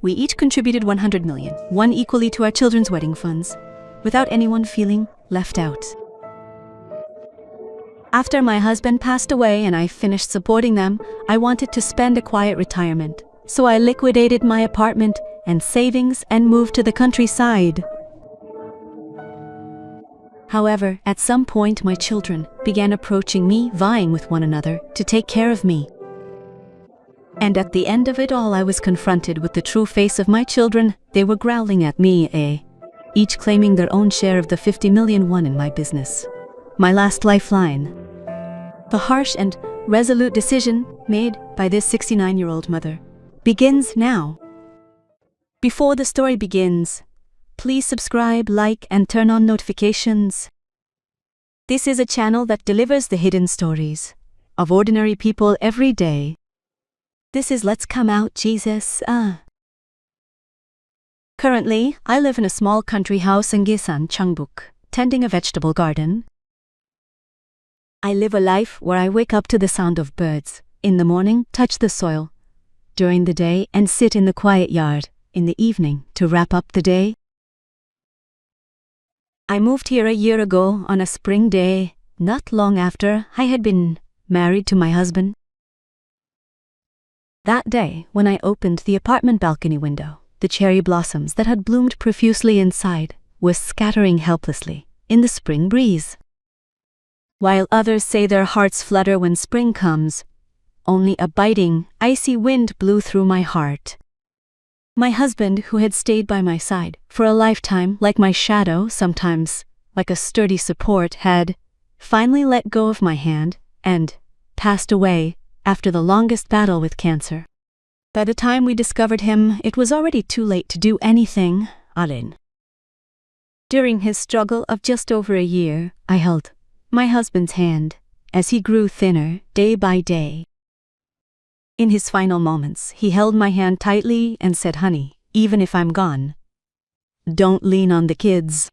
We each contributed 100 million, one equally to our children's wedding funds, without anyone feeling left out. After my husband passed away and I finished supporting them, I wanted to spend a quiet retirement. So I liquidated my apartment and savings and moved to the countryside. However, at some point my children began approaching me, vying with one another to take care of me. And at the end of it all, I was confronted with the true face of my children. They were growling at me, each claiming their own share of the 50 million won in my business. My last lifeline. The harsh and resolute decision made by this 69-year-old mother begins now. Before the story begins, please subscribe, like, and turn on notifications. This is a channel that delivers the hidden stories of ordinary people every day. This is Let's Come Out Jesus. Currently, I live in a small country house in Gyesan, Changbuk, tending a vegetable garden. I live a life where I wake up to the sound of birds, in the morning touch the soil, during the day and sit in the quiet yard, in the evening to wrap up the day. I moved here a year ago on a spring day, not long after I had been married to my husband. That day, when I opened the apartment balcony window, the cherry blossoms that had bloomed profusely inside were scattering helplessly in the spring breeze. While others say their hearts flutter when spring comes, only a biting, icy wind blew through my heart. My husband, who had stayed by my side for a lifetime, like my shadow, sometimes like a sturdy support, had finally let go of my hand and passed away after the longest battle with cancer. By the time we discovered him, it was already too late to do anything alone. During his struggle of just over a year, I held my husband's hand as he grew thinner day by day. In his final moments, he held my hand tightly and said, "Honey, even if I'm gone, don't lean on the kids.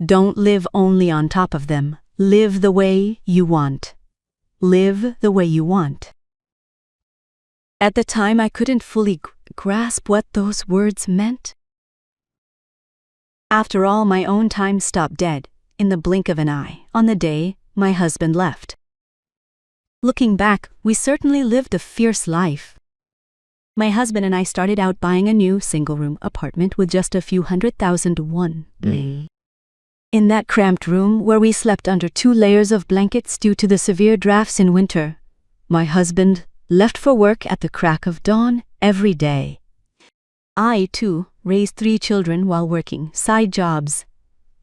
Don't live only on top of them. Live the way you want. Live the way you want." At the time, I couldn't fully grasp what those words meant. After all, my own time stopped dead in the blink of an eye on the day my husband left. Looking back, we certainly lived a fierce life. My husband and I started out buying a new single-room apartment with just a few $100,000 won. In that cramped room where we slept under 2 layers of blankets due to the severe drafts in winter, my husband left for work at the crack of dawn every day. I, too, raised 3 children while working side jobs,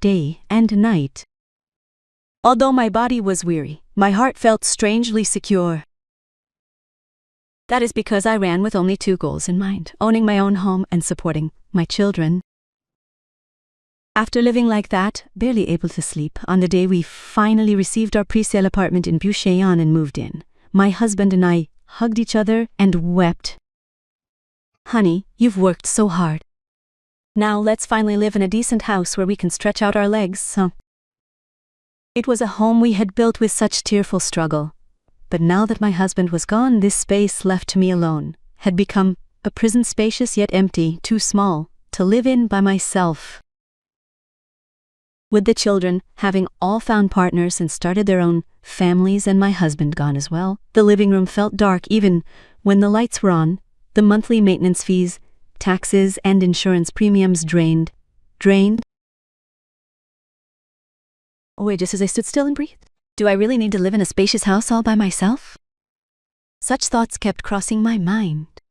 day and night. Although my body was weary, my heart felt strangely secure. That is because I ran with only 2 goals in mind: owning my own home and supporting my children. After living like that, barely able to sleep, on the day we finally received our pre-sale apartment in Bucheon and moved in, my husband and I hugged each other and wept. "Honey, you've worked so hard. Now let's finally live in a decent house where we can stretch out our legs." It was a home we had built with such tearful struggle. But now that my husband was gone, this space left to me alone had become a prison, spacious yet empty, too small to live in by myself. With the children having all found partners and started their own families and my husband gone as well, the living room felt dark even when the lights were on. The monthly maintenance fees, taxes, and insurance premiums drained. Oh wait, just as I stood still and breathed. Do I really need to live in a spacious house all by myself? Such thoughts kept crossing my mind.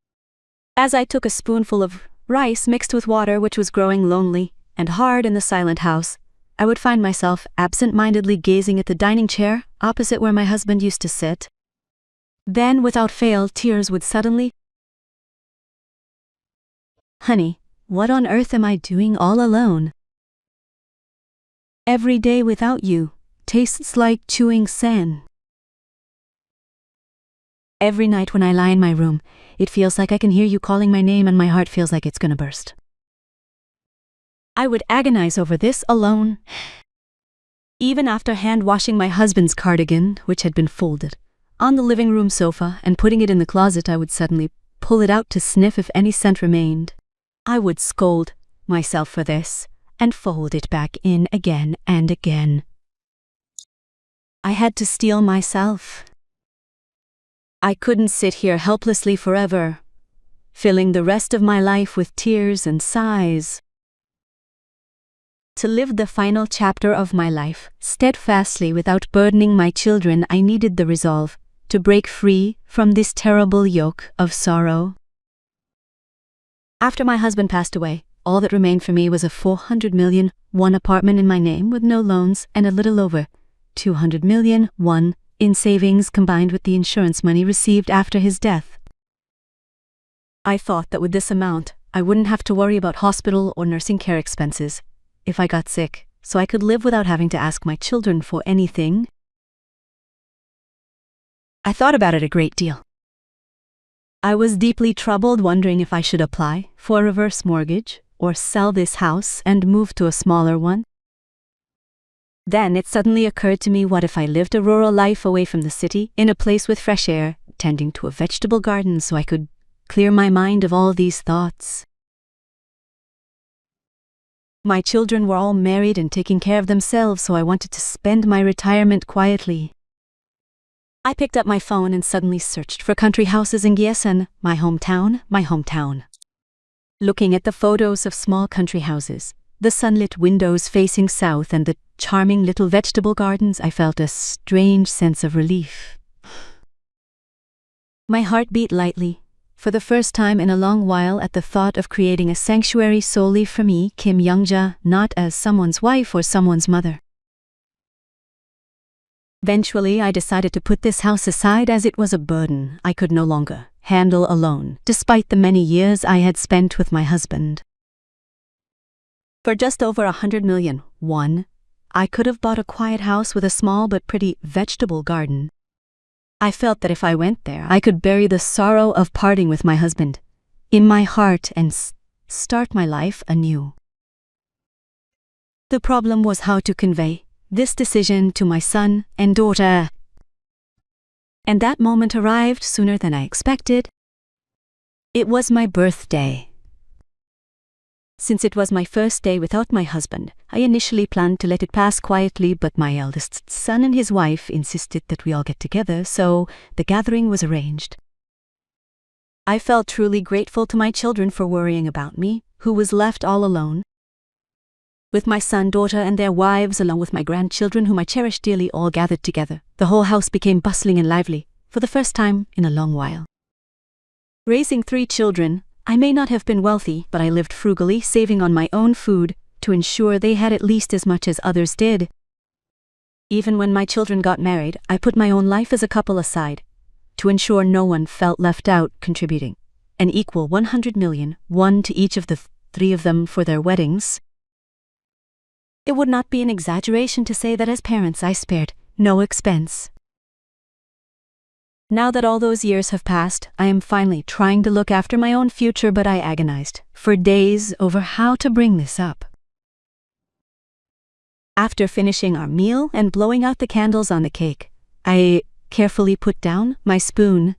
As I took a spoonful of rice mixed with water, which was growing lonely and hard in the silent house, I would find myself absent-mindedly gazing at the dining chair opposite where my husband used to sit. Then, without fail, tears would suddenly. "Honey, what on earth am I doing all alone? Every day without you tastes like chewing sand. Every night when I lie in my room, it feels like I can hear you calling my name and my heart feels like it's gonna burst." I would agonize over this alone. Even after hand-washing my husband's cardigan, which had been folded, on the living room sofa and putting it in the closet, I would suddenly pull it out to sniff if any scent remained. I would scold myself for this and fold it back in again and again. I had to steel myself. I couldn't sit here helplessly forever, filling the rest of my life with tears and sighs. To live the final chapter of my life steadfastly without burdening my children, I needed the resolve to break free from this terrible yoke of sorrow. After my husband passed away, all that remained for me was a 400 million won apartment in my name with no loans and a little over 200 million won in savings combined with the insurance money received after his death. I thought that with this amount, I wouldn't have to worry about hospital or nursing care expenses if I got sick, so I could live without having to ask my children for anything. I thought about it a great deal. I was deeply troubled, wondering if I should apply for a reverse mortgage or sell this house and move to a smaller one. Then it suddenly occurred to me, what if I lived a rural life away from the city, in a place with fresh air, tending to a vegetable garden, so I could clear my mind of all these thoughts. My children were all married and taking care of themselves, so I wanted to spend my retirement quietly. I picked up my phone and suddenly searched for country houses in Gießen, my hometown. Looking at the photos of small country houses, the sunlit windows facing south and the charming little vegetable gardens, I felt a strange sense of relief. My heart beat lightly, for the first time in a long while, at the thought of creating a sanctuary solely for me, Kim Youngja, not as someone's wife or someone's mother. Eventually, I decided to put this house aside, as it was a burden I could no longer handle alone, despite the many years I had spent with my husband. For just over 100 million won, I could have bought a quiet house with a small but pretty vegetable garden. I felt that if I went there, I could bury the sorrow of parting with my husband in my heart and start my life anew. The problem was how to convey this decision to my son and daughter. And that moment arrived sooner than I expected. It was my birthday. Since it was my first day without my husband, I initially planned to let it pass quietly, but my eldest son and his wife insisted that we all get together, so the gathering was arranged. I felt truly grateful to my children for worrying about me, who was left all alone. With my son, daughter, and their wives, along with my grandchildren, whom I cherish dearly, all gathered together, the whole house became bustling and lively, for the first time in a long while. Raising 3 children, I may not have been wealthy, but I lived frugally, saving on my own food to ensure they had at least as much as others did. Even when my children got married, I put my own life as a couple aside to ensure no one felt left out, contributing an equal 100 million won to each of the 3 of them for their weddings. It would not be an exaggeration to say that as parents I spared no expense. Now that all those years have passed, I am finally trying to look after my own future, but I agonized for days over how to bring this up. After finishing our meal and blowing out the candles on the cake, I carefully put down my spoon.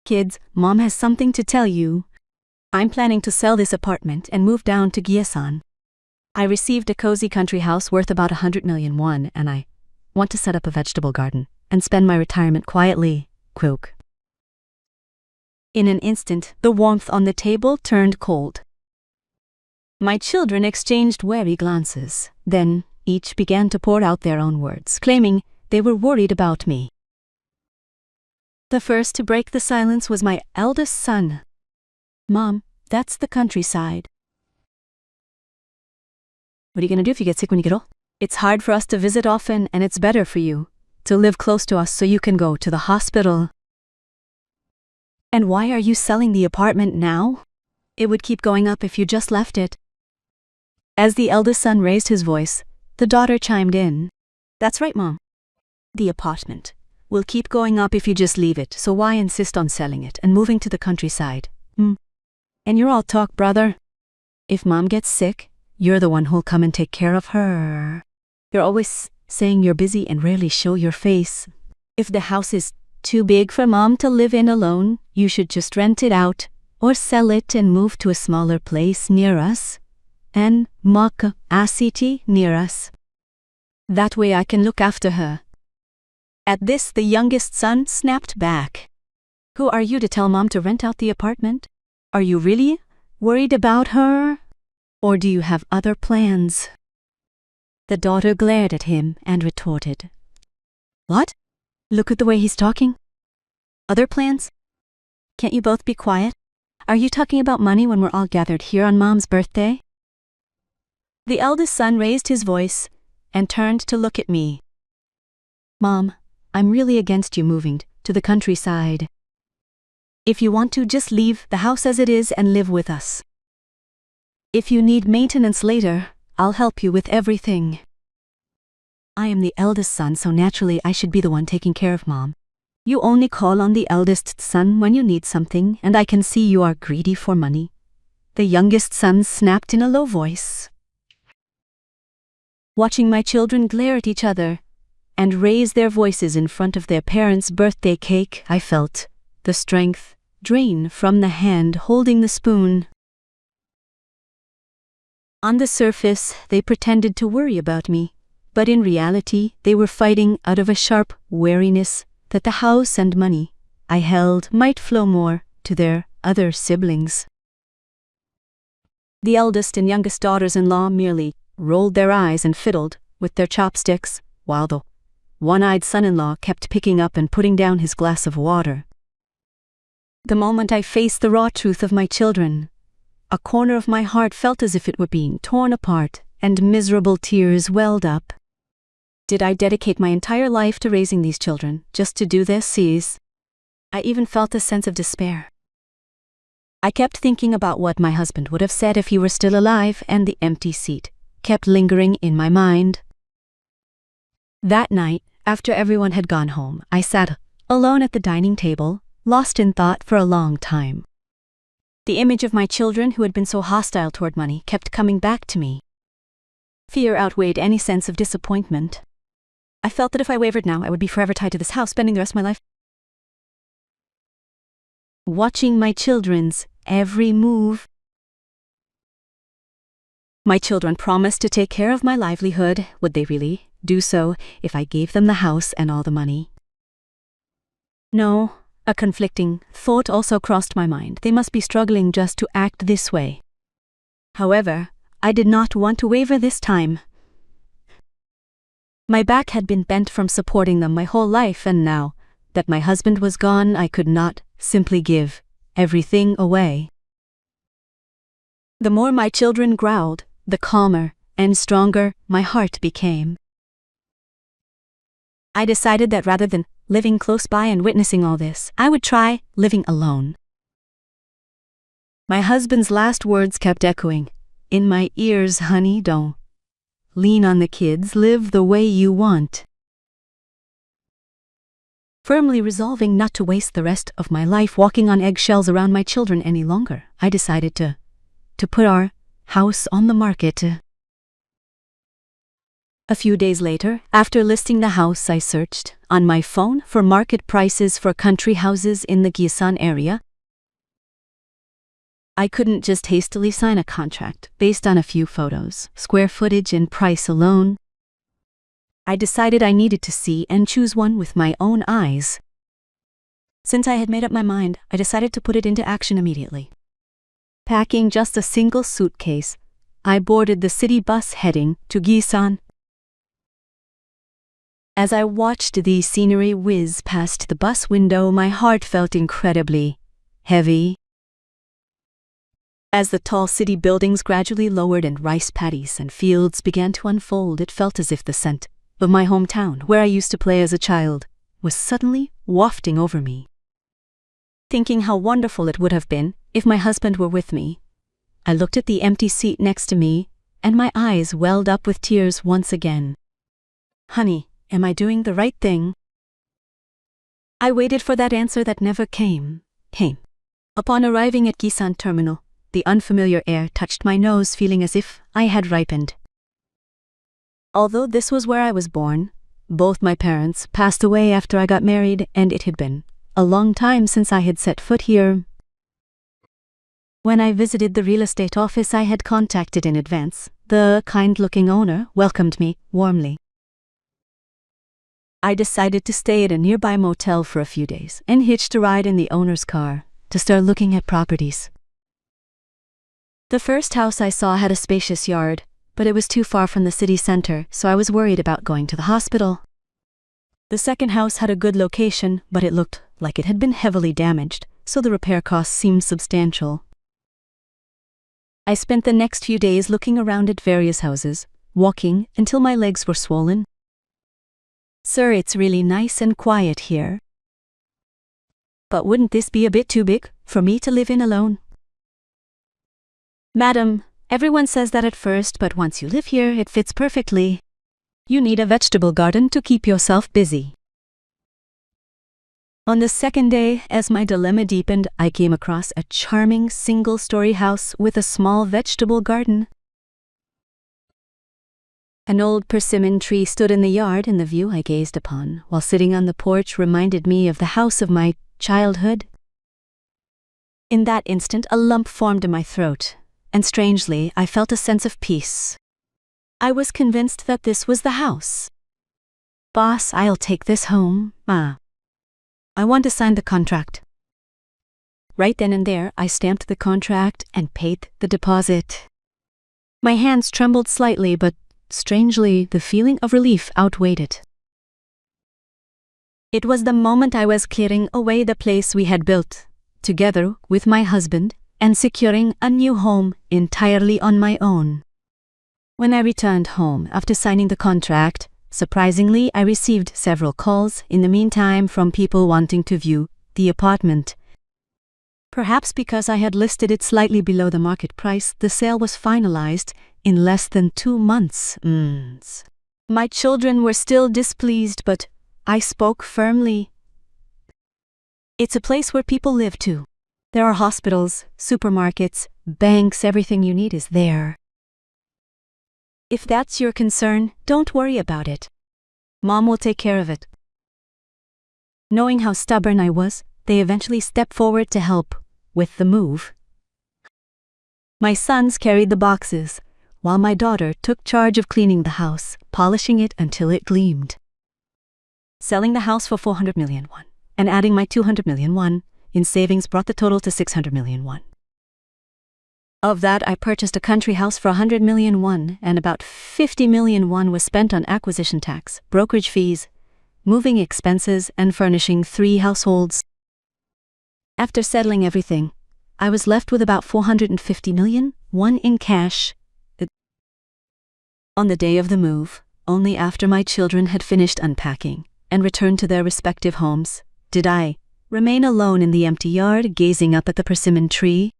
Kids, Mom has something to tell you. I'm planning to sell this apartment and move down to Gießen. I received a cozy country house worth about 100 million won, and I want to set up a vegetable garden and spend my retirement quietly. Quoke. In an instant, the warmth on the table turned cold. My children exchanged wary glances. Then each began to pour out their own words, claiming they were worried about me. The first to break the silence was my eldest son. Mom, that's the countryside. What are you going to do if you get sick when you get old? It's hard for us to visit often, and it's better for you to live close to us so you can go to the hospital. And why are you selling the apartment now? It would keep going up if you just left it. As the eldest son raised his voice, the daughter chimed in. That's right, Mom. The apartment will keep going up if you just leave it, so why insist on selling it and moving to the countryside? And you're all talk, brother. If Mom gets sick, you're the one who'll come and take care of her. You're always saying you're busy and rarely show your face. If the house is too big for Mom to live in alone, you should just rent it out or sell it and move to a smaller place near us, and make a city near us. That way I can look after her." At this, the youngest son snapped back. "Who are you to tell Mom to rent out the apartment? Are you really worried about her? Or do you have other plans?" The daughter glared at him and retorted, "What? Look at the way he's talking. Other plans? Can't you both be quiet? Are you talking about money when we're all gathered here on Mom's birthday?" The eldest son raised his voice and turned to look at me. "Mom, I'm really against you moving to the countryside. If you want to, just leave the house as it is and live with us. If you need maintenance later, I'll help you with everything. I am the eldest son, so naturally I should be the one taking care of Mom. You only call on the eldest son when you need something, and I can see you are greedy for money." The youngest son snapped in a low voice. Watching my children glare at each other and raise their voices in front of their parents' birthday cake, I felt the strength drain from the hand holding the spoon. On the surface, they pretended to worry about me, but in reality, they were fighting out of a sharp wariness that the house and money I held might flow more to their other siblings. The eldest and youngest daughters-in-law merely rolled their eyes and fiddled with their chopsticks, while the one-eyed son-in-law kept picking up and putting down his glass of water. The moment I faced the raw truth of my children, a corner of my heart felt as if it were being torn apart, and miserable tears welled up. Did I dedicate my entire life to raising these children, just to do this? I even felt a sense of despair. I kept thinking about what my husband would have said if he were still alive, and the empty seat kept lingering in my mind. That night, after everyone had gone home, I sat alone at the dining table, lost in thought for a long time. The image of my children who had been so hostile toward money kept coming back to me. Fear outweighed any sense of disappointment. I felt that if I wavered now, I would be forever tied to this house, spending the rest of my life watching my children's every move. My children promised to take care of my livelihood. Would they really do so if I gave them the house and all the money? No. A conflicting thought also crossed my mind. They must be struggling just to act this way. However, I did not want to waver this time. My back had been bent from supporting them my whole life, and now that my husband was gone, I could not simply give everything away. The more my children growled, the calmer and stronger my heart became. I decided that rather than living close by and witnessing all this, I would try living alone. My husband's last words kept echoing in my ears. "Honey, don't lean on the kids, live the way you want." Firmly resolving not to waste the rest of my life walking on eggshells around my children any longer, I decided to put our house on the market. A few days later, after listing the house, I searched on my phone for market prices for country houses in the Gisan area. I couldn't just hastily sign a contract based on a few photos, square footage, and price alone. I decided I needed to see and choose one with my own eyes. Since I had made up my mind, I decided to put it into action immediately. Packing just a single suitcase, I boarded the city bus heading to Gisan. As I watched the scenery whiz past the bus window, my heart felt incredibly heavy. As the tall city buildings gradually lowered and rice paddies and fields began to unfold, it felt as if the scent of my hometown, where I used to play as a child, was suddenly wafting over me. Thinking how wonderful it would have been if my husband were with me, I looked at the empty seat next to me, and my eyes welled up with tears once again. "Honey, am I doing the right thing?" I waited for that answer that never came. Upon arriving at Gisan Terminal, the unfamiliar air touched my nose, feeling as if I had ripened. Although this was where I was born, both my parents passed away after I got married, and it had been a long time since I had set foot here. When I visited the real estate office I had contacted in advance, the kind-looking owner welcomed me warmly. I decided to stay at a nearby motel for a few days and hitched a ride in the owner's car to start looking at properties. The first house I saw had a spacious yard, but it was too far from the city center, so I was worried about going to the hospital. The second house had a good location, but it looked like it had been heavily damaged, so the repair costs seemed substantial. I spent the next few days looking around at various houses, walking until my legs were swollen. Sir, it's really nice and quiet here. But wouldn't this be a bit too big for me to live in alone? Madam, everyone says that at first, but once you live here, it fits perfectly. You need a vegetable garden to keep yourself busy. On the second day, as my dilemma deepened, I came across a charming single-story house with a small vegetable garden. An old persimmon tree stood in the yard, and the view I gazed upon while sitting on the porch reminded me of the house of my childhood. In that instant, a lump formed in my throat, and strangely, I felt a sense of peace. I was convinced that this was the house. Boss, I'll take this home, Ma. I want to sign the contract. Right then and there, I stamped the contract and paid the deposit. My hands trembled slightly, but strangely, the feeling of relief outweighed it. It was the moment I was clearing away the place we had built, together with my husband, and securing a new home entirely on my own. When I returned home after signing the contract, surprisingly, I received several calls in the meantime from people wanting to view the apartment. Perhaps because I had listed it slightly below the market price, the sale was finalized in less than 2 months. My children were still displeased, but I spoke firmly. It's a place where people live too. There are hospitals, supermarkets, banks, everything you need is there. If that's your concern, don't worry about it. Mom will take care of it. Knowing how stubborn I was, they eventually stepped forward to help with the move. My sons carried the boxes, while my daughter took charge of cleaning the house, polishing it until it gleamed. Selling the house for 400 million won and adding my 200 million won in savings brought the total to 600 million won. Of that, I purchased a country house for 100 million won, and about 50 million won was spent on acquisition tax, brokerage fees, moving expenses, and furnishing 3 households. After settling everything, I was left with about 450 million won in cash. On the day of the move, only after my children had finished unpacking and returned to their respective homes, did I remain alone in the empty yard, gazing up at the persimmon tree.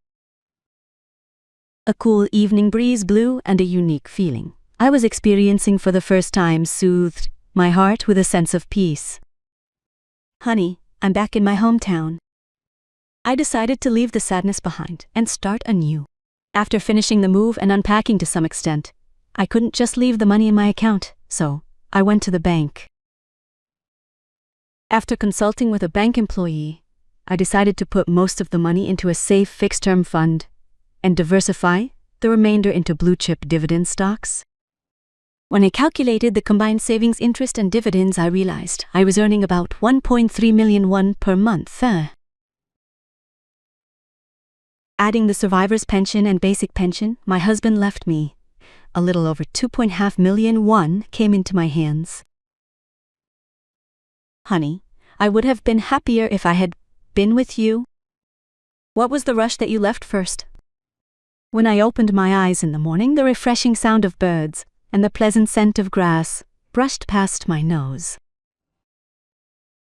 A cool evening breeze blew, and a unique feeling I was experiencing for the first time soothed my heart with a sense of peace. Honey, I'm back in my hometown. I decided to leave the sadness behind and start anew. After finishing the move and unpacking to some extent, I couldn't just leave the money in my account, so I went to the bank. After consulting with a bank employee, I decided to put most of the money into a safe fixed-term fund and diversify the remainder into blue-chip dividend stocks. When I calculated the combined savings, interest, and dividends, I realized I was earning about 1.3 million won per month. Adding the survivor's pension and basic pension my husband left me, a little over 2.5 million won came into my hands. Honey, I would have been happier if I had been with you. What was the rush that you left first? When I opened my eyes in the morning, the refreshing sound of birds and the pleasant scent of grass brushed past my nose.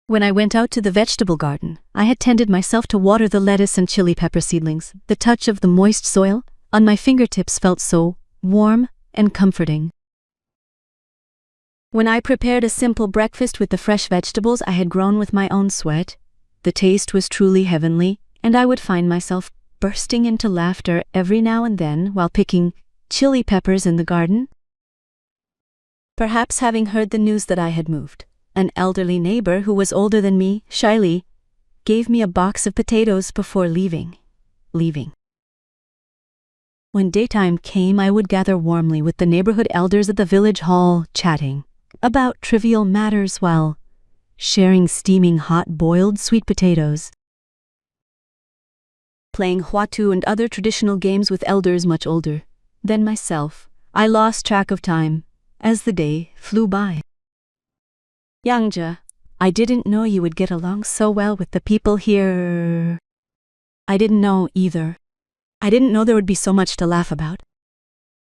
When I went out to the vegetable garden, I had tended myself to water the lettuce and chili pepper seedlings. The touch of the moist soil on my fingertips felt so warm and comforting. When I prepared a simple breakfast with the fresh vegetables I had grown with my own sweat, the taste was truly heavenly, and I would find myself bursting into laughter every now and then while picking chili peppers in the garden. Perhaps having heard the news that I had moved, an elderly neighbor who was older than me, shyly, gave me a box of potatoes before leaving. When daytime came, I would gather warmly with the neighborhood elders at the village hall, chatting about trivial matters while sharing steaming hot boiled sweet potatoes. Playing huatu and other traditional games with elders much older than myself, I lost track of time as the day flew by. Yangja, I didn't know you would get along so well with the people here. I didn't know either. I didn't know there would be so much to laugh about.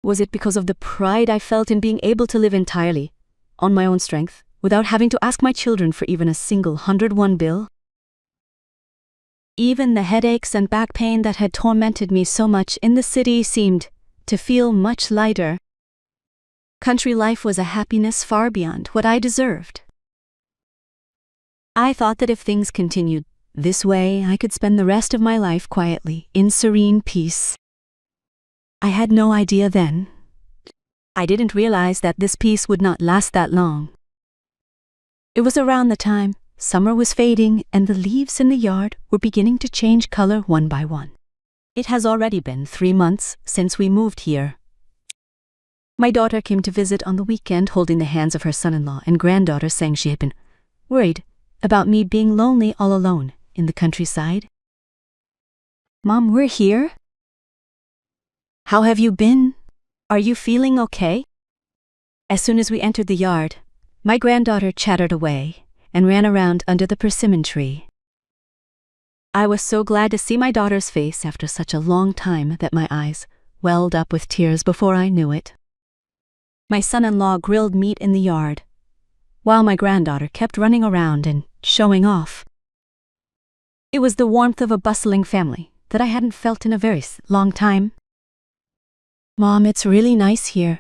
Was it because of the pride I felt in being able to live entirely on my own strength without having to ask my children for even a single 101 bill? Even the headaches and back pain that had tormented me so much in the city seemed to feel much lighter. Country life was a happiness far beyond what I deserved. I thought that if things continued this way, I could spend the rest of my life quietly, in serene peace. I had no idea then. I didn't realize that this peace would not last that long. It was around the time summer was fading and the leaves in the yard were beginning to change color one by one. It has already been 3 months since we moved here. My daughter came to visit on the weekend holding the hands of her son-in-law and granddaughter, saying she had been worried about me being lonely all alone in the countryside. Mom, we're here. How have you been? Are you feeling okay? As soon as we entered the yard, my granddaughter chattered away and ran around under the persimmon tree. I was so glad to see my daughter's face after such a long time that my eyes welled up with tears before I knew it. My son-in-law grilled meat in the yard, while my granddaughter kept running around and showing off. It was the warmth of a bustling family that I hadn't felt in a very long time. Mom, it's really nice here.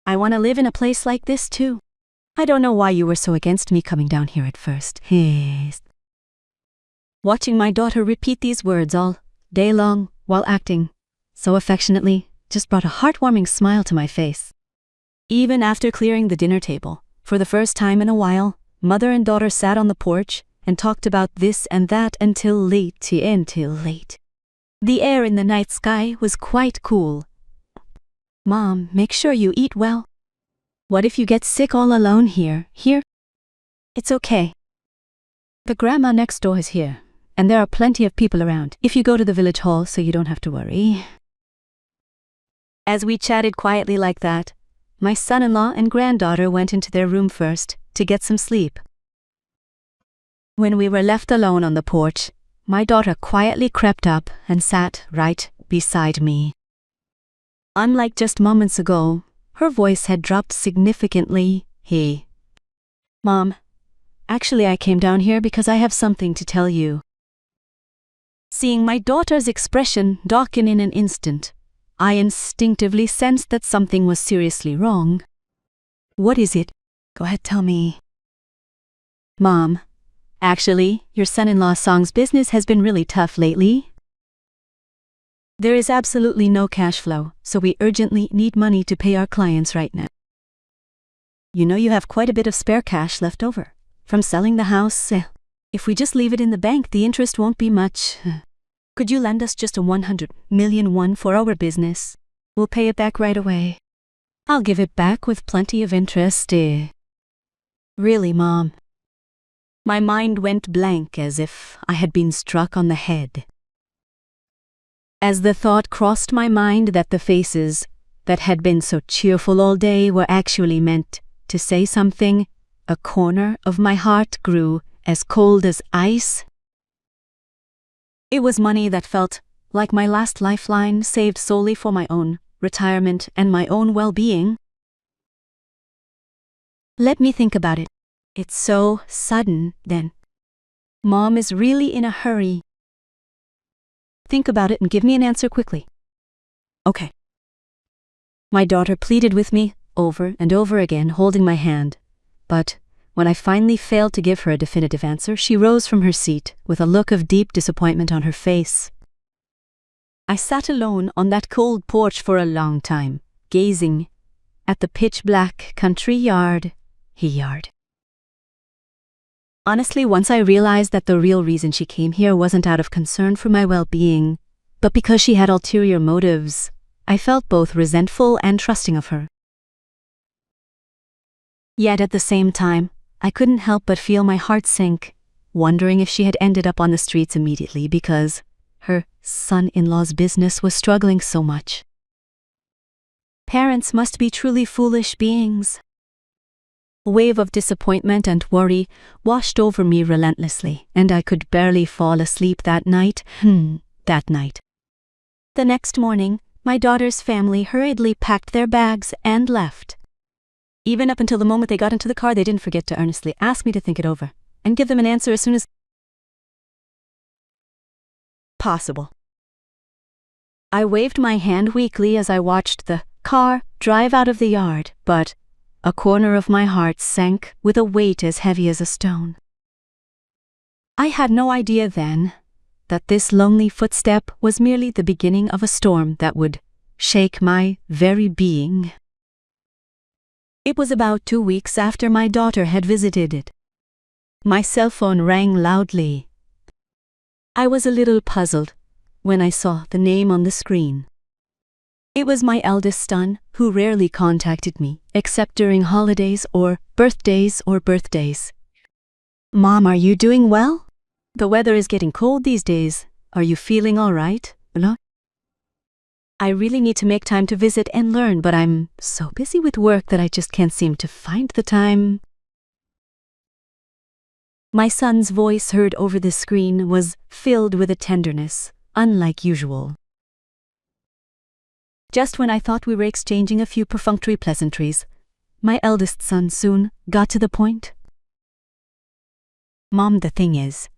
I want to live in a place like this too. I don't know why you were so against me coming down here at first. Watching my daughter repeat these words all day long while acting so affectionately just brought a heartwarming smile to my face. Even after clearing the dinner table, for the first time in a while, mother and daughter sat on the porch and talked about this and that until late. The air in the night sky was quite cool. Mom, make sure you eat well. What if you get sick all alone here? It's okay. The grandma next door is here, and there are plenty of people around if you go to the village hall, so you don't have to worry. As we chatted quietly like that, my son-in-law and granddaughter went into their room first to get some sleep. When we were left alone on the porch, my daughter quietly crept up and sat right beside me. Unlike just moments ago, her voice had dropped significantly. Hey. Mom, actually I came down here because I have something to tell you. Seeing my daughter's expression darken in an instant, I instinctively sensed that something was seriously wrong. What is it? Go ahead, tell me. Mom, actually, your son-in-law Song's business has been really tough lately. There is absolutely no cash flow, so we urgently need money to pay our clients right now. You know you have quite a bit of spare cash left over from selling the house. If we just leave it in the bank, the interest won't be much. Could you lend us just a 100 million won for our business? We'll pay it back right away. I'll give it back with plenty of interest. Really, Mom? My mind went blank as if I had been struck on the head. As the thought crossed my mind that the faces that had been so cheerful all day were actually meant to say something, a corner of my heart grew as cold as ice. It was money that felt like my last lifeline, saved solely for my own retirement and my own well-being. Let me think about it. It's so sudden, then. Mom is really in a hurry. Think about it and give me an answer quickly. Okay. My daughter pleaded with me over and over again, holding my hand. But when I finally failed to give her a definitive answer, she rose from her seat with a look of deep disappointment on her face. I sat alone on that cold porch for a long time, gazing at the pitch-black country yard. Honestly, once I realized that the real reason she came here wasn't out of concern for my well-being, but because she had ulterior motives, I felt both resentful and trusting of her. Yet at the same time, I couldn't help but feel my heart sink, wondering if she had ended up on the streets immediately because her son-in-law's business was struggling so much. Parents must be truly foolish beings. A wave of disappointment and worry washed over me relentlessly, and I could barely fall asleep that night. The next morning, my daughter's family hurriedly packed their bags and left. Even up until the moment they got into the car, they didn't forget to earnestly ask me to think it over and give them an answer as soon as possible. I waved my hand weakly as I watched the car drive out of the yard, but a corner of my heart sank with a weight as heavy as a stone. I had no idea then that this lonely footstep was merely the beginning of a storm that would shake my very being. It was about 2 weeks after my daughter had visited it. My cell phone rang loudly. I was a little puzzled when I saw the name on the screen. It was my eldest son, who rarely contacted me, except during holidays or birthdays. Mom, are you doing well? The weather is getting cold these days. Are you feeling all right? No? I really need to make time to visit and learn, but I'm so busy with work that I just can't seem to find the time. My son's voice heard over the screen was filled with a tenderness unlike usual. Just when I thought we were exchanging a few perfunctory pleasantries, my eldest son soon got to the point. Mom, the thing is,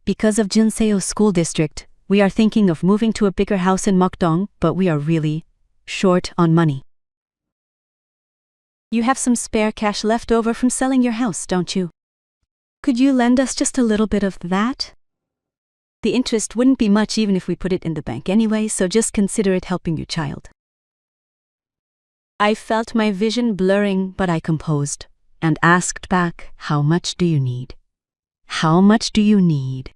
because of Jinseo School District, we are thinking of moving to a bigger house in Mokdong, but we are really short on money. You have some spare cash left over from selling your house, don't you? Could you lend us just a little bit of that? The interest wouldn't be much even if we put it in the bank anyway, so just consider it helping your child. I felt my vision blurring, but I composed and asked back, how much do you need? How much do you need?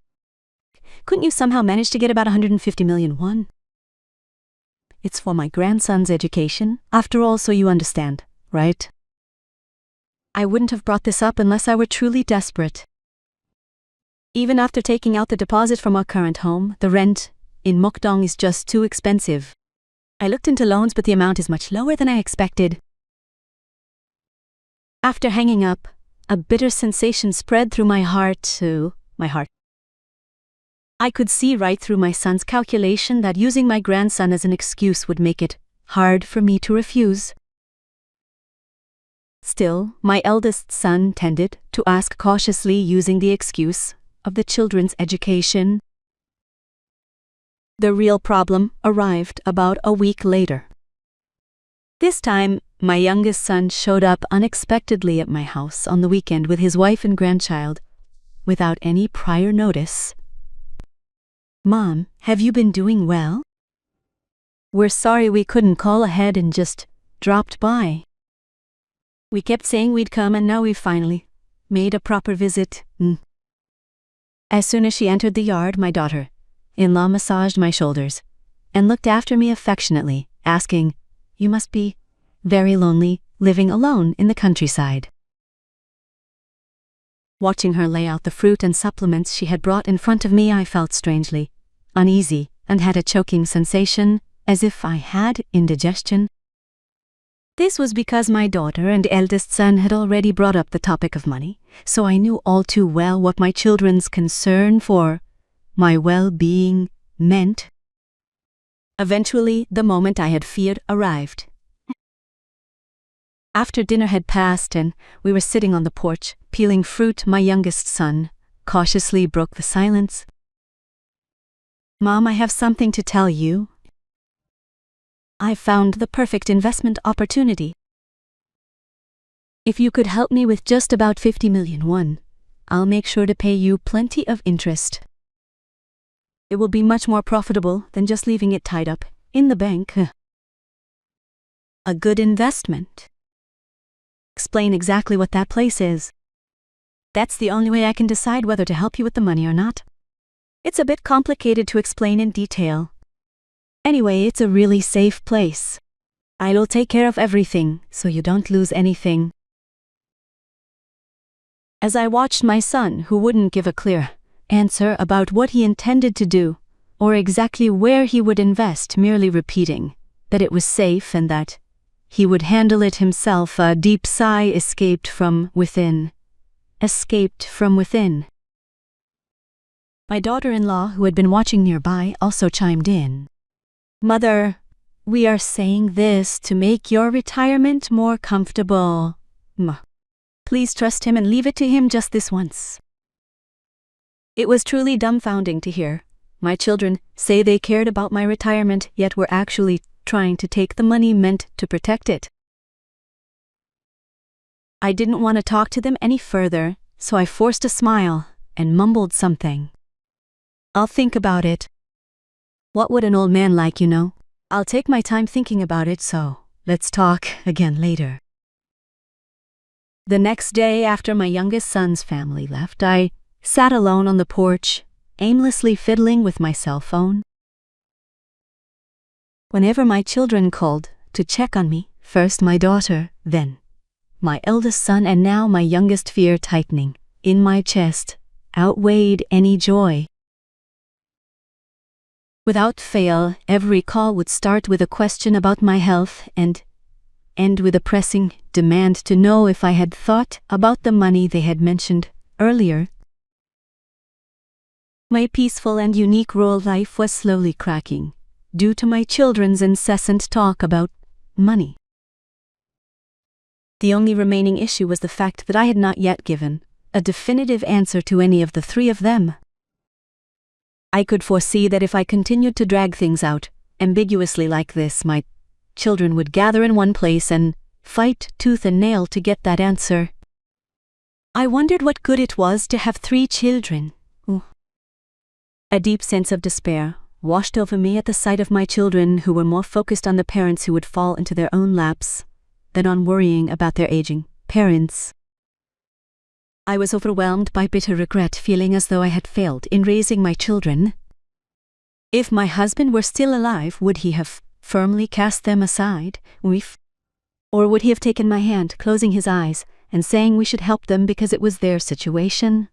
Couldn't you somehow manage to get about 150 million won? It's for my grandson's education, after all, so you understand, right? I wouldn't have brought this up unless I were truly desperate. Even after taking out the deposit from our current home, the rent in Mokdong is just too expensive. I looked into loans, but the amount is much lower than I expected. After hanging up, a bitter sensation spread through my heart. I could see right through my son's calculation that using my grandson as an excuse would make it hard for me to refuse. Still, my eldest son tended to ask cautiously, using the excuse of the children's education. The real problem arrived about a week later. This time, my youngest son showed up unexpectedly at my house on the weekend with his wife and grandchild, without any prior notice. Mom, have you been doing well? We're sorry we couldn't call ahead and just dropped by. We kept saying we'd come, and now we've finally made a proper visit. As soon as she entered the yard, my daughter-in-law massaged my shoulders and looked after me affectionately, asking, "You must be very lonely living alone in the countryside." Watching her lay out the fruit and supplements she had brought in front of me, I felt strangely uneasy and had a choking sensation, as if I had indigestion. This was because my daughter and eldest son had already brought up the topic of money, so I knew all too well what my children's concern for my well-being meant. Eventually, the moment I had feared arrived. After dinner had passed and we were sitting on the porch, peeling fruit, my youngest son cautiously broke the silence. "Mom, I have something to tell you. I found the perfect investment opportunity. If you could help me with just about 50 million won, I'll make sure to pay you plenty of interest. It will be much more profitable than just leaving it tied up in the bank. A good investment." Explain exactly what that place is. That's the only way I can decide whether to help you with the money or not. It's a bit complicated to explain in detail. Anyway, it's a really safe place. I'll take care of everything, so you don't lose anything. As I watched my son, who wouldn't give a clear answer about what he intended to do, or exactly where he would invest, merely repeating that it was safe and that he would handle it himself, a deep sigh escaped from within. My daughter-in-law, who had been watching nearby, also chimed in. Mother, we are saying this to make your retirement more comfortable. Please trust him and leave it to him just this once. It was truly dumbfounding to hear my children say they cared about my retirement, yet were actually trying to take the money meant to protect it. I didn't want to talk to them any further, so I forced a smile and mumbled something. I'll think about it. What would an old man like, you know? I'll take my time thinking about it, so let's talk again later. The next day, after my youngest son's family left, I sat alone on the porch, aimlessly fiddling with my cell phone. Whenever my children called to check on me, first my daughter, then my eldest son, and now my youngest, fear tightening in my chest outweighed any joy. Without fail, every call would start with a question about my health and end with a pressing demand to know if I had thought about the money they had mentioned earlier. My peaceful and unique rural life was slowly cracking due to my children's incessant talk about money. The only remaining issue was the fact that I had not yet given a definitive answer to any of the three of them. I could foresee that if I continued to drag things out ambiguously like this, my children would gather in one place and fight tooth and nail to get that answer. I wondered what good it was to have 3 children. Ooh. A deep sense of despair washed over me at the sight of my children, who were more focused on the parents who would fall into their own laps than on worrying about their aging parents. I was overwhelmed by bitter regret, feeling as though I had failed in raising my children. If my husband were still alive, would he have firmly cast them aside? Or would he have taken my hand, closing his eyes, and saying we should help them because it was their situation?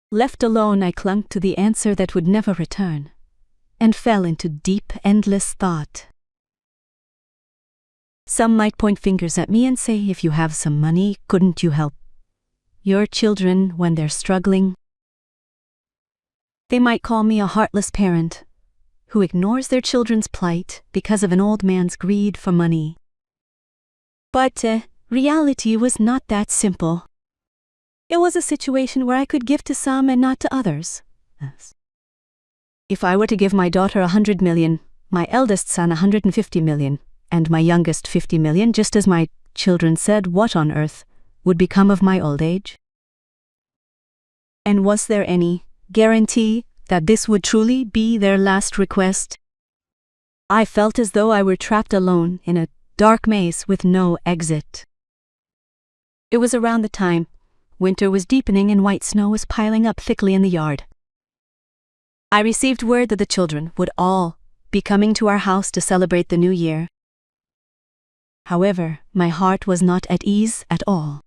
Left alone, I clung to the answer that would never return, and fell into deep, endless thought. Some might point fingers at me and say, if you have some money, couldn't you help your children when they're struggling? They might call me a heartless parent who ignores their children's plight because of an old man's greed for money. But reality was not that simple. It was a situation where I could give to some and not to others. If I were to give my daughter 100 million, my eldest son 150 million, and my youngest 50 million, just as my children said, what on earth would become of my old age? And was there any guarantee that this would truly be their last request? I felt as though I were trapped alone in a dark maze with no exit. It was around the time winter was deepening and white snow was piling up thickly in the yard. I received word that the children would all be coming to our house to celebrate the new year. However, my heart was not at ease at all.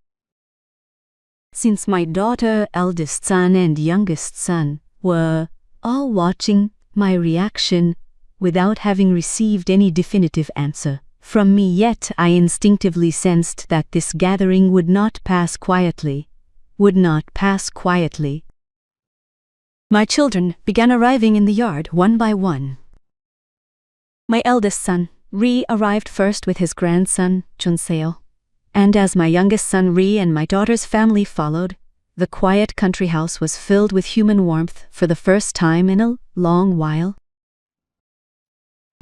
Since my daughter, eldest son, and youngest son were all watching my reaction without having received any definitive answer from me yet, I instinctively sensed that this gathering would not pass quietly. My children began arriving in the yard one by one. My eldest son, Ri, arrived first with his grandson, Chunseo, and as my youngest son Ri and my daughter's family followed, the quiet country house was filled with human warmth for the first time in a long while.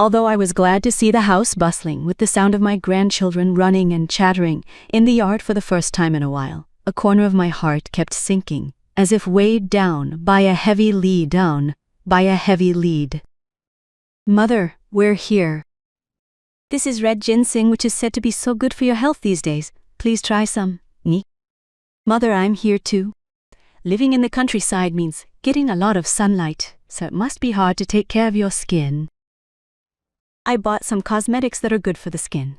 Although I was glad to see the house bustling with the sound of my grandchildren running and chattering in the yard for the first time in a while, a corner of my heart kept sinking, as if weighed down by a heavy lead. Mother, we're here. This is red ginseng, which is said to be so good for your health these days. Please try some. Mother, I'm here too. Living in the countryside means getting a lot of sunlight, so it must be hard to take care of your skin. I bought some cosmetics that are good for the skin.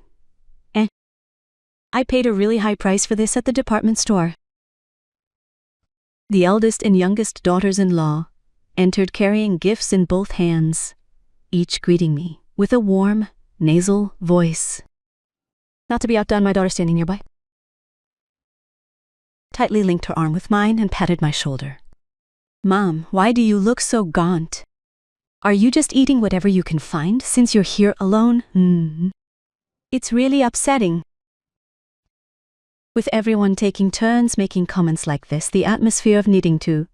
I paid a really high price for this at the department store. The eldest and youngest daughters-in-law entered carrying gifts in both hands, each greeting me with a warm, nasal voice. Not to be outdone, my daughter standing nearby tightly linked her arm with mine and patted my shoulder. Mom, why do you look so gaunt? Are you just eating whatever you can find since you're here alone? It's really upsetting. With everyone taking turns making comments like this, the atmosphere of needing to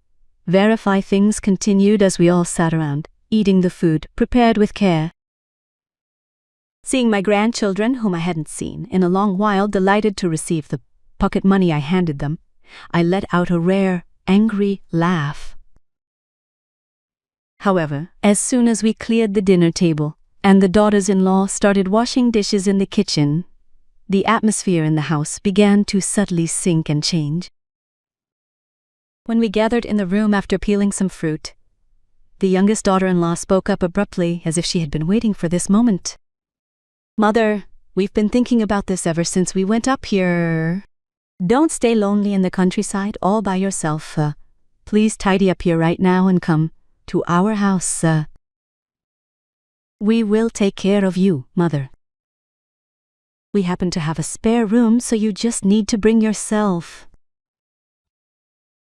verify things continued as we all sat around, eating the food prepared with care. Seeing my grandchildren, whom I hadn't seen in a long while, delighted to receive the pocket money I handed them, I let out a rare, angry laugh. However, as soon as we cleared the dinner table and the daughters-in-law started washing dishes in the kitchen, the atmosphere in the house began to subtly sink and change. When we gathered in the room after peeling some fruit, the youngest daughter-in-law spoke up abruptly as if she had been waiting for this moment. Mother, we've been thinking about this ever since we went up here. Don't stay lonely in the countryside all by yourself. Please tidy up here right now and come to our house. We will take care of you, Mother. We happen to have a spare room, so you just need to bring yourself.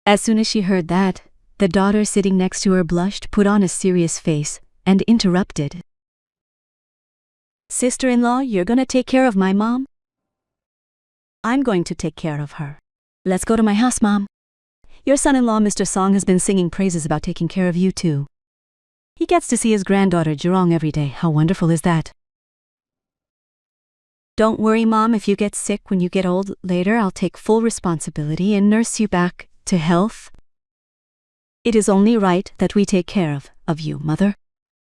As soon as she heard that, the daughter sitting next to her blushed, put on a serious face, and interrupted. Sister-in-law, you're gonna take care of my mom? I'm going to take care of her. Let's go to my house, Mom. Your son-in-law, Mr. Song, has been singing praises about taking care of you too. He gets to see his granddaughter, Jurong, every day. How wonderful is that? Don't worry, Mom, if you get sick when you get old later, I'll take full responsibility and nurse you back to health. It is only right that we take care of you, Mother.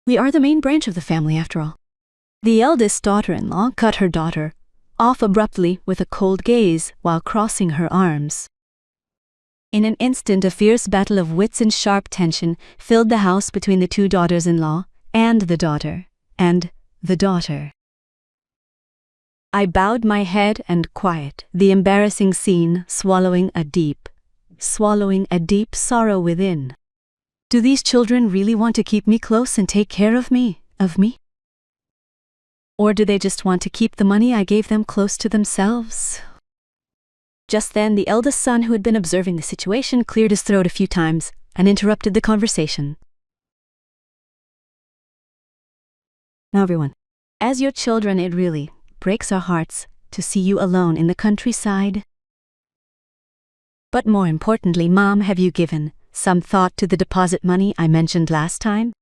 We are the main branch of the family, after all. The eldest daughter-in-law cut her daughter off abruptly with a cold gaze while crossing her arms. In an instant, a fierce battle of wits and sharp tension filled the house between the two daughters-in-law and the daughter. I bowed my head and quiet the embarrassing scene, swallowing a deep sorrow within. Do these children really want to keep me close and take care of me? Or do they just want to keep the money I gave them close to themselves? Just then, the eldest son, who had been observing the situation, cleared his throat a few times and interrupted the conversation. Now, everyone, as your children, it really breaks our hearts to see you alone in the countryside. But more importantly, Mom, have you given some thought to the deposit money I mentioned last time?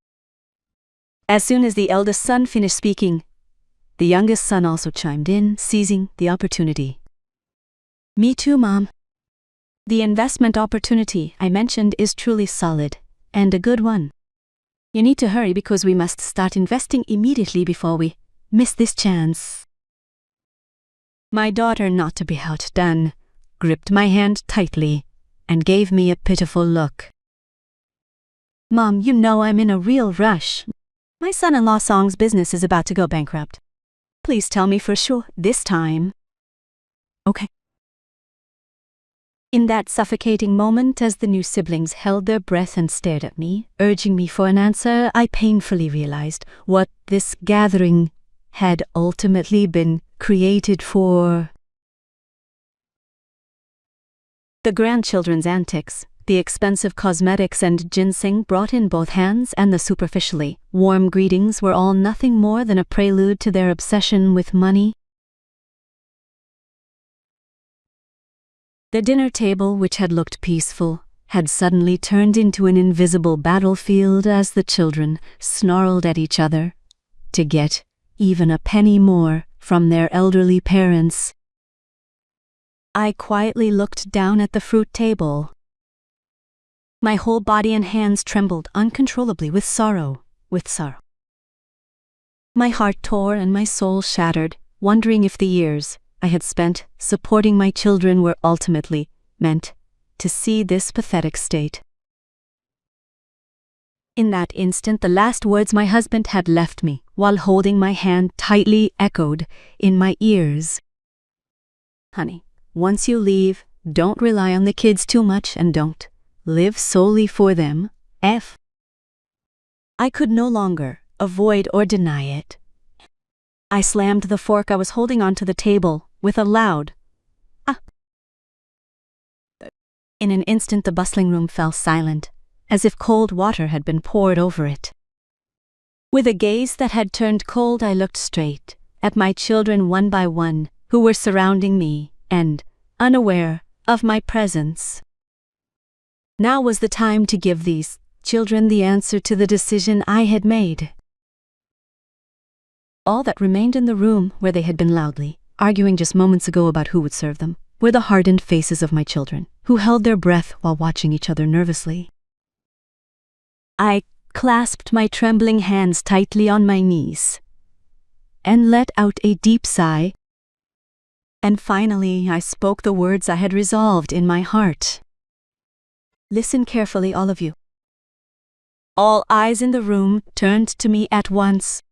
As soon as the eldest son finished speaking, the youngest son also chimed in, seizing the opportunity. Me too, Mom. The investment opportunity I mentioned is truly solid, and a good one. You need to hurry because we must start investing immediately before we miss this chance. My daughter, not to be outdone, gripped my hand tightly and gave me a pitiful look. Mom, you know I'm in a real rush. My son-in-law Song's business is about to go bankrupt. Please tell me for sure this time. Okay. In that suffocating moment, as the new siblings held their breath and stared at me, urging me for an answer, I painfully realized what this gathering had ultimately been created for. The grandchildren's antics, the expensive cosmetics and ginseng brought in both hands, and the superficially warm greetings were all nothing more than a prelude to their obsession with money. The dinner table, which had looked peaceful, had suddenly turned into an invisible battlefield as the children snarled at each other to get even a penny more from their elderly parents. I quietly looked down at the fruit table. My whole body and hands trembled uncontrollably with sorrow. My heart tore and my soul shattered, wondering if the years I had spent supporting my children were ultimately meant to see this pathetic state. In that instant, the last words my husband had left me, while holding my hand tightly, echoed in my ears. Honey, once you leave, don't rely on the kids too much and don't live solely for them. I could no longer avoid or deny it. I slammed the fork I was holding onto the table with a loud ah. In an instant, the bustling room fell silent, as if cold water had been poured over it. With a gaze that had turned cold, I looked straight at my children one by one, who were surrounding me and unaware of my presence. Now was the time to give these children the answer to the decision I had made. All that remained in the room, where they had been loudly arguing just moments ago about who would serve them, were the hardened faces of my children, who held their breath while watching each other nervously. I clasped my trembling hands tightly on my knees and let out a deep sigh. And finally, I spoke the words I had resolved in my heart. Listen carefully, all of you. All eyes in the room turned to me at once.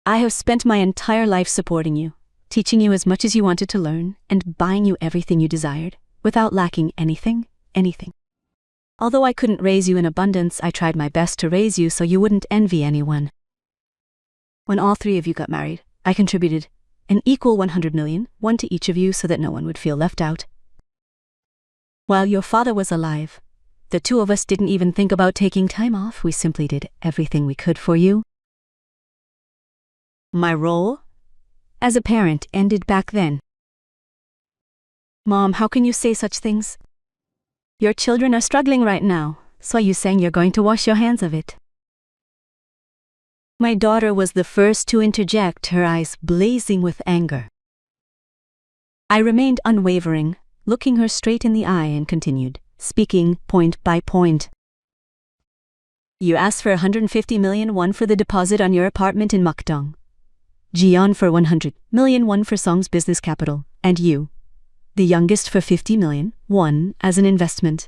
I have spent my entire life supporting you, teaching you as much as you wanted to learn, and buying you everything you desired, without lacking anything. Although I couldn't raise you in abundance, I tried my best to raise you so you wouldn't envy anyone. When all three of you got married, I contributed an equal 100 million, one to each of you, so that no one would feel left out. While your father was alive, the two of us didn't even think about taking time off. We simply did everything we could for you. My role as a parent ended back then. Mom, how can you say such things? Your children are struggling right now, so you saying you're going to wash your hands of it. My daughter was the first to interject, her eyes blazing with anger. I remained unwavering, looking her straight in the eye, and continued, speaking point by point. You asked for 150 million, one for the deposit on your apartment in Mukdong. Jian for 100 million, one for Song's business capital, and you, the youngest, for 50 million, one as an investment.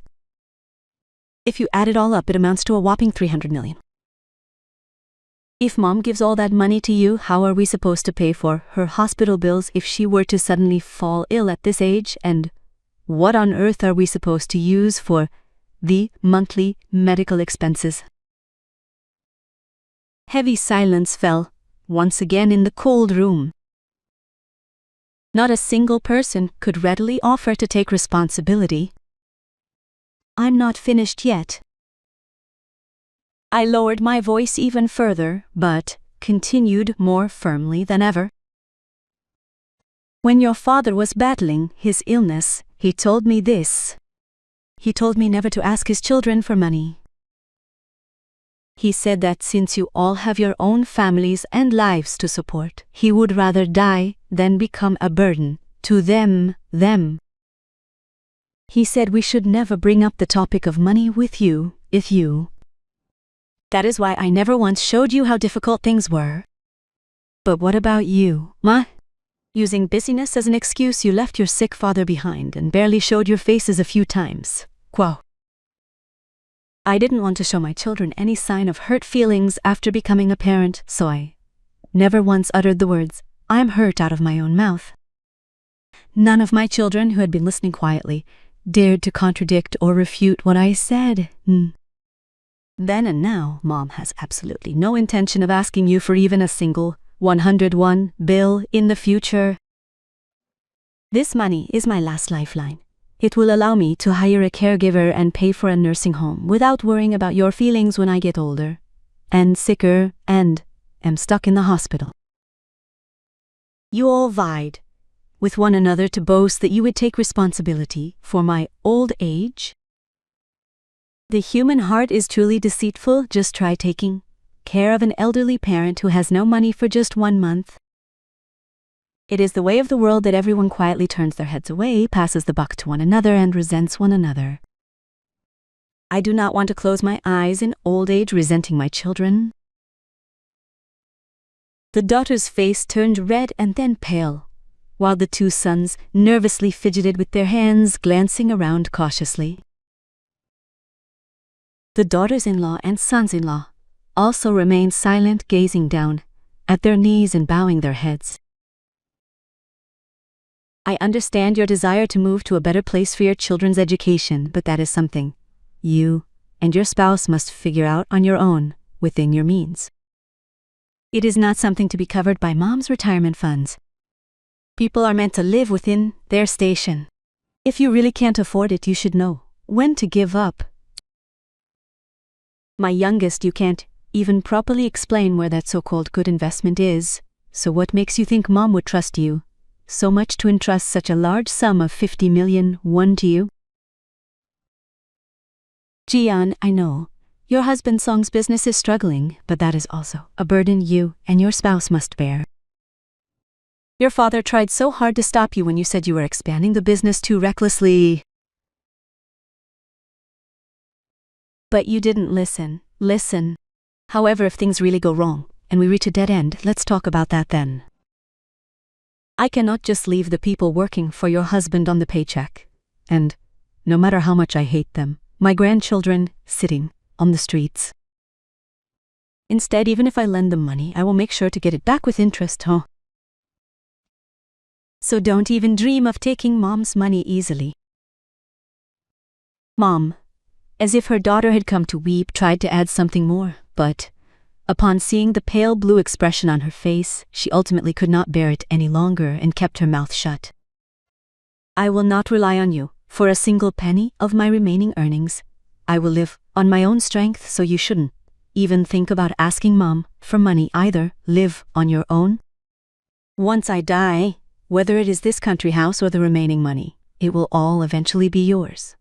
If you add it all up, it amounts to a whopping 300 million. If Mom gives all that money to you, how are we supposed to pay for her hospital bills if she were to suddenly fall ill at this age? And what on earth are we supposed to use for the monthly medical expenses? Heavy silence fell once again in the cold room. Not a single person could readily offer to take responsibility. I'm not finished yet. I lowered my voice even further, but continued more firmly than ever. When your father was battling his illness, he told me this. He told me never to ask his children for money. He said that since you all have your own families and lives to support, he would rather die than become a burden to them. He said we should never bring up the topic of money with you, if you. That is why I never once showed you how difficult things were. But what about you, Ma? Using busyness as an excuse, you left your sick father behind and barely showed your faces a few times. Quo. I didn't want to show my children any sign of hurt feelings after becoming a parent, so I never once uttered the words, "I'm hurt," out of my own mouth. None of my children, who had been listening quietly, dared to contradict or refute what I said. Then and now, Mom has absolutely no intention of asking you for even a single 101 bill in the future. This money is my last lifeline. It will allow me to hire a caregiver and pay for a nursing home without worrying about your feelings when I get older and sicker and am stuck in the hospital. You all vied with one another to boast that you would take responsibility for my old age. The human heart is truly deceitful. Just try taking care of an elderly parent who has no money for just 1 month. It is the way of the world that everyone quietly turns their heads away, passes the buck to one another, and resents one another. I do not want to close my eyes in old age resenting my children. The daughter's face turned red and then pale, while the two sons nervously fidgeted with their hands, glancing around cautiously. The daughters-in-law and sons-in-law also remained silent, gazing down at their knees and bowing their heads. I understand your desire to move to a better place for your children's education, but that is something you and your spouse must figure out on your own within your means. It is not something to be covered by mom's retirement funds. People are meant to live within their station. If you really can't afford it, you should know when to give up. My youngest, you can't even properly explain where that so-called good investment is, so what makes you think mom would trust you so much to entrust such a large sum of 50 million won to you? Jian, I know your husband Song's business is struggling, but that is also a burden you and your spouse must bear. Your father tried so hard to stop you when you said you were expanding the business too recklessly. But you didn't listen. However, if things really go wrong and we reach a dead end, let's talk about that then. I cannot just leave the people working for your husband on the paycheck. And, no matter how much I hate them, my grandchildren sitting on the streets. Instead, even if I lend them money, I will make sure to get it back with interest, huh? So don't even dream of taking mom's money easily. Mom, as if her daughter had come to weep, tried to add something more, but upon seeing the pale blue expression on her face, she ultimately could not bear it any longer and kept her mouth shut. I will not rely on you for a single penny of my remaining earnings. I will live on my own strength, so you shouldn't even think about asking mom for money either. Live on your own. Once I die, whether it is this country house or the remaining money, it will all eventually be yours.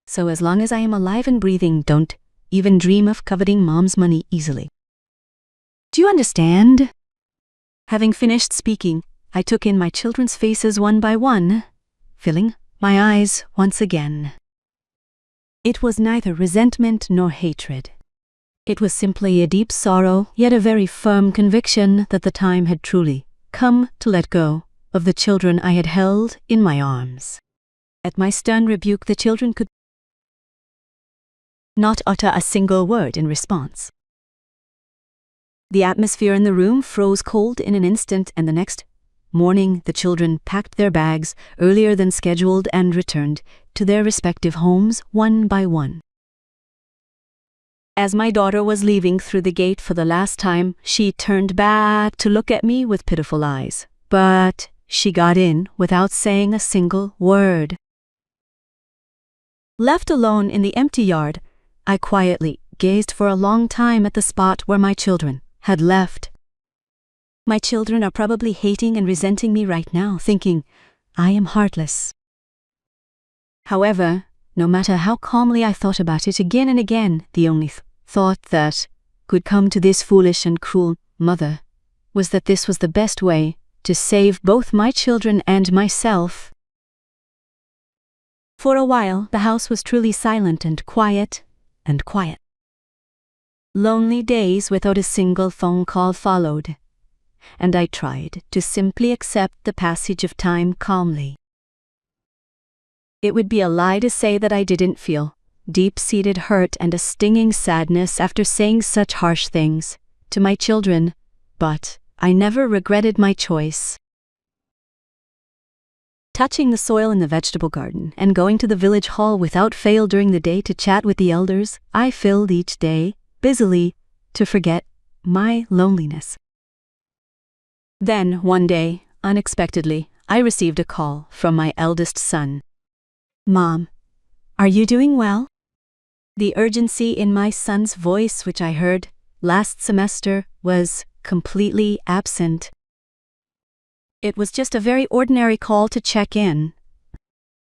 So as long as I am alive and breathing, don't even dream of coveting mom's money easily. Do you understand? Having finished speaking, I took in my children's faces one by one, filling my eyes once again. It was neither resentment nor hatred. It was simply a deep sorrow, yet a very firm conviction that the time had truly come to let go of the children I had held in my arms. At my stern rebuke, the children could not utter a single word in response. The atmosphere in the room froze cold in an instant, and the next morning the children packed their bags earlier than scheduled and returned to their respective homes one by one. As my daughter was leaving through the gate for the last time, she turned back to look at me with pitiful eyes, but she got in without saying a single word. Left alone in the empty yard, I quietly gazed for a long time at the spot where my children had left. My children are probably hating and resenting me right now, thinking I am heartless. However, no matter how calmly I thought about it again and again, the only thought that could come to this foolish and cruel mother was that this was the best way to save both my children and myself. For a while, the house was truly silent and quiet. Lonely days without a single phone call followed, and I tried to simply accept the passage of time calmly. It would be a lie to say that I didn't feel deep-seated hurt and a stinging sadness after saying such harsh things to my children, but I never regretted my choice. Touching the soil in the vegetable garden and going to the village hall without fail during the day to chat with the elders, I filled each day busily to forget my loneliness. Then, one day, unexpectedly, I received a call from my eldest son. "Mom, are you doing well?" The urgency in my son's voice, which I heard last semester, was completely absent. It was just a very ordinary call to check in.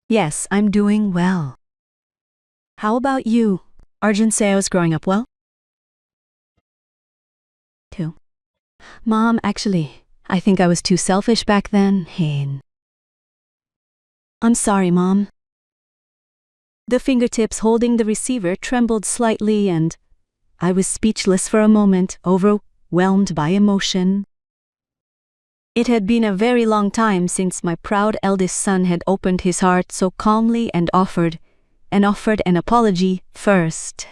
"Yes, I'm doing well. How about you? Argenseo's growing up well?" "Too. Mom, actually, I think I was too selfish back then. I'm sorry, Mom." The fingertips holding the receiver trembled slightly, and I was speechless for a moment, overwhelmed by emotion. It had been a very long time since my proud eldest son had opened his heart so calmly and offered and offered an apology first.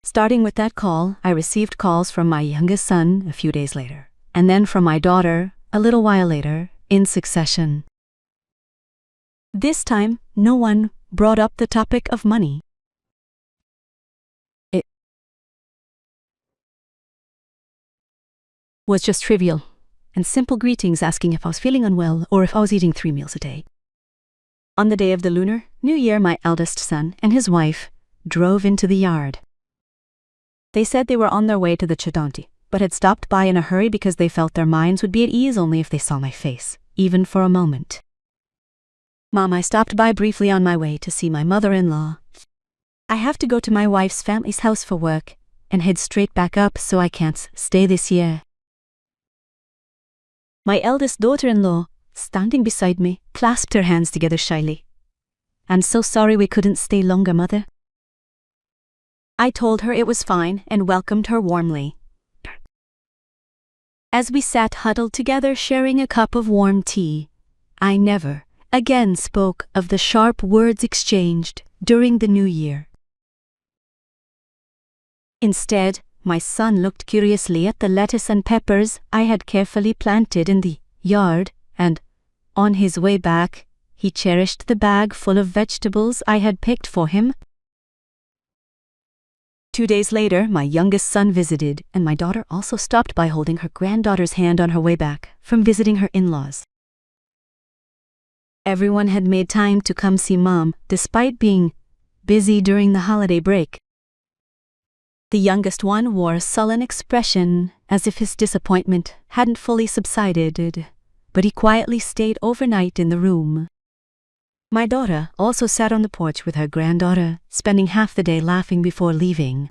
Starting with that call, I received calls from my youngest son a few days later, and then from my daughter a little while later, in succession. This time, no one brought up the topic of money. It was just trivial and simple greetings asking if I was feeling unwell or if I was eating 3 meals a day. On the day of the Lunar New Year, my eldest son and his wife drove into the yard. They said they were on their way to the Chadanti, but had stopped by in a hurry because they felt their minds would be at ease only if they saw my face, even for a moment. Mom, I stopped by briefly on my way to see my mother-in-law. I have to go to my wife's family's house for work and head straight back up, so I can't stay this year. My eldest daughter-in-law, standing beside me, clasped her hands together shyly. I'm so sorry we couldn't stay longer, Mother. I told her it was fine and welcomed her warmly. As we sat huddled together sharing a cup of warm tea, I never again spoke of the sharp words exchanged during the New Year. Instead, my son looked curiously at the lettuce and peppers I had carefully planted in the yard, and, on his way back, he cherished the bag full of vegetables I had picked for him. 2 days later, my youngest son visited, and my daughter also stopped by holding her granddaughter's hand on her way back from visiting her in-laws. Everyone had made time to come see Mom, despite being busy during the holiday break. The youngest one wore a sullen expression, as if his disappointment hadn't fully subsided, but he quietly stayed overnight in the room. My daughter also sat on the porch with her granddaughter, spending half the day laughing before leaving.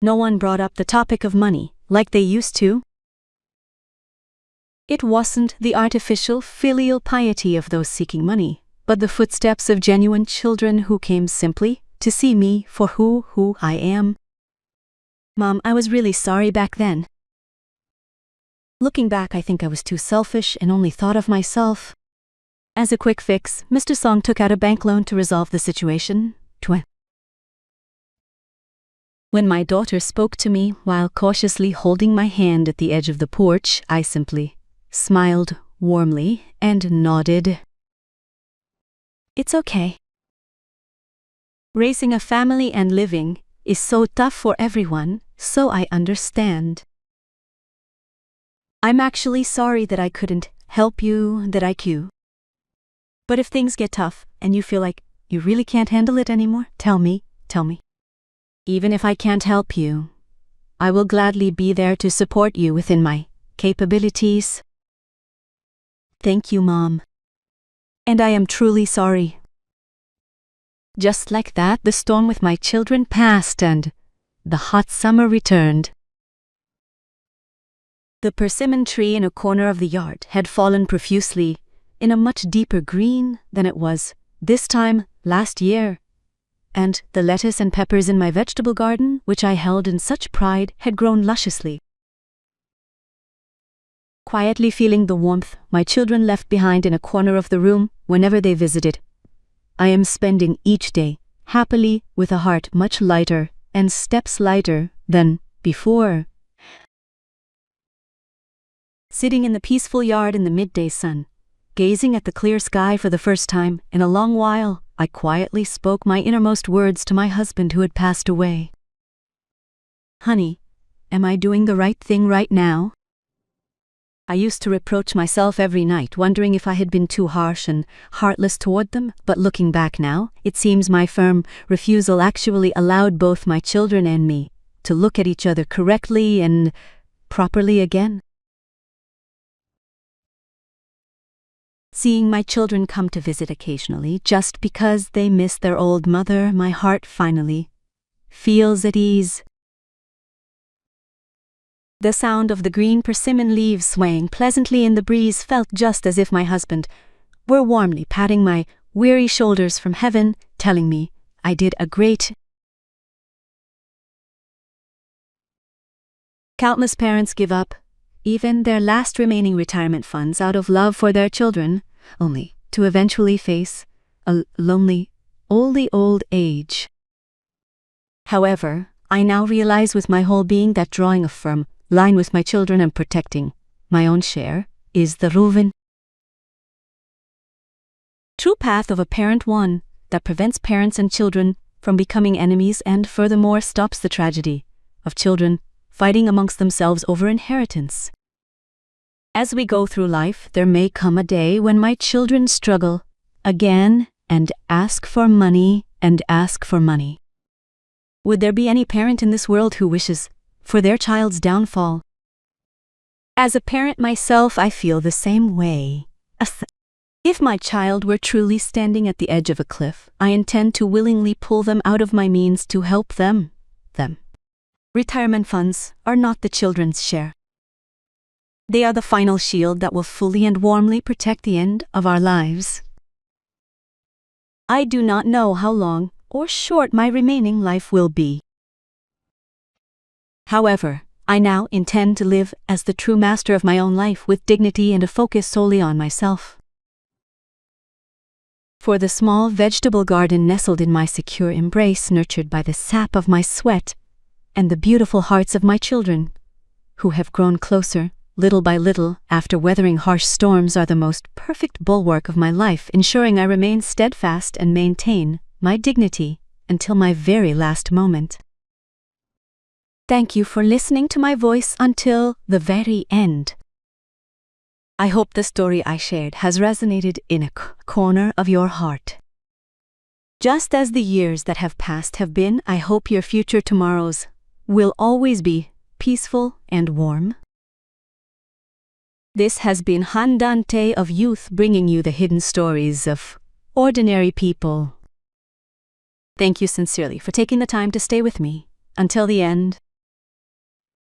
No one brought up the topic of money, like they used to. It wasn't the artificial filial piety of those seeking money, but the footsteps of genuine children who came simply to see me for who I am. Mom, I was really sorry back then. Looking back, I think I was too selfish and only thought of myself. As a quick fix, Mr. Song took out a bank loan to resolve the situation. When my daughter spoke to me while cautiously holding my hand at the edge of the porch, I simply smiled warmly and nodded. It's okay. Raising a family and living is so tough for everyone, so I understand. I'm actually sorry that I couldn't help you, But if things get tough and you feel like you really can't handle it anymore, tell me. Even if I can't help you, I will gladly be there to support you within my capabilities. Thank you, Mom. And I am truly sorry. Just like that, the storm with my children passed and the hot summer returned. The persimmon tree in a corner of the yard had fallen profusely, in a much deeper green than it was this time last year, and the lettuce and peppers in my vegetable garden, which I held in such pride, had grown lusciously. Quietly feeling the warmth my children left behind in a corner of the room whenever they visited, I am spending each day happily with a heart much lighter and steps lighter than before. Sitting in the peaceful yard in the midday sun, gazing at the clear sky for the first time in a long while, I quietly spoke my innermost words to my husband who had passed away. Honey, am I doing the right thing right now? I used to reproach myself every night, wondering if I had been too harsh and heartless toward them, but looking back now, it seems my firm refusal actually allowed both my children and me to look at each other correctly and properly again. Seeing my children come to visit occasionally just because they miss their old mother, my heart finally feels at ease. The sound of the green persimmon leaves swaying pleasantly in the breeze felt just as if my husband were warmly patting my weary shoulders from heaven, telling me I did a great. Countless parents give up even their last remaining retirement funds out of love for their children, only to eventually face a lonely, old age. However, I now realize with my whole being that drawing a firm line with my children and protecting my own share is the proven true path of a parent, one that prevents parents and children from becoming enemies and furthermore stops the tragedy of children fighting amongst themselves over inheritance. As we go through life, there may come a day when my children struggle again and ask for money and ask for money. Would there be any parent in this world who wishes for their child's downfall? As a parent myself, I feel the same way. If my child were truly standing at the edge of a cliff, I intend to willingly pull them out of my means to help them. Retirement funds are not the children's share. They are the final shield that will fully and warmly protect the end of our lives. I do not know how long or short my remaining life will be. However, I now intend to live as the true master of my own life with dignity and a focus solely on myself. For the small vegetable garden nestled in my secure embrace, nurtured by the sap of my sweat, and the beautiful hearts of my children, who have grown closer, little by little, after weathering harsh storms, are the most perfect bulwark of my life, ensuring I remain steadfast and maintain my dignity until my very last moment. Thank you for listening to my voice until the very end. I hope the story I shared has resonated in a corner of your heart. Just as the years that have passed have been, I hope your future tomorrows will always be peaceful and warm. This has been Andante of Youth, bringing you the hidden stories of ordinary people. Thank you sincerely for taking the time to stay with me until the end.